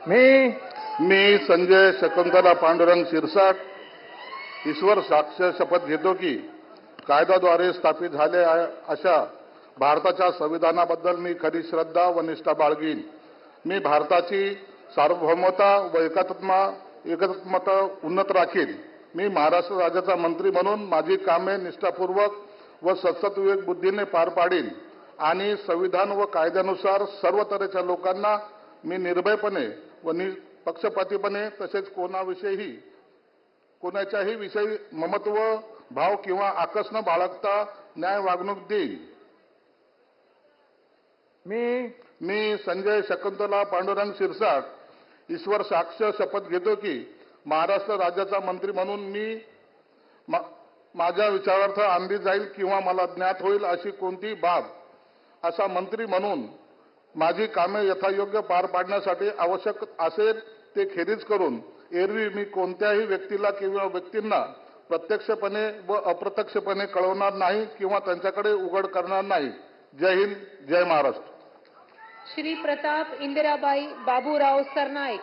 मी संजय शकुंतला पांडुरंग शिरसाट ईश्वर साक्ष शपथ घेतो की कायद्याद्वारे स्थापित झाले अशा भारताच्या संविधानाबद्दल मी खरी श्रद्धा व निष्ठा बाळगीन। मी भारताची सार्वभौमता व एकात्मता उन्नत राखीन। मी महाराष्ट्र राज्याचा मंत्री म्हणून माझी कामे निष्ठापूर्वक व सत्सदविवेक बुद्धीने पार पाडीन आणि संविधान व कायद्यानुसार सर्व तऱ्हेच्या लोकांना मी निर्भयपणे व निपक्षपातीपणे तसेच कोणाच्याही विषयी ममत्व भाव किंवा आकस न बाळगता न्याय वागणूक देईन। मी संजय शकुंतला पांडुरंग शिरसाट ईश्वर साक्ष शपथ घेतो की महाराष्ट्र राज्याचा मंत्री म्हणून मी माझ्या विचारार्थ आणली जाईल किंवा मला ज्ञात होईल अशी कोणतीही बाब असा मंत्री म्हणून माझी कामे यथायोग्य पार पाडण्यासाठी आवश्यक असेल ते खेरीज करून एरवी मी कोणत्याही व्यक्तीला किंवा व्यक्तींना प्रत्यक्षपणे व अप्रत्यक्षपणे कळवणार नाही किंवा त्यांच्याकडे उघड करणार नाही। जय हिंद, जय महाराष्ट्र। श्री प्रताप इंदिराबाई बाबूराव सरनाईक।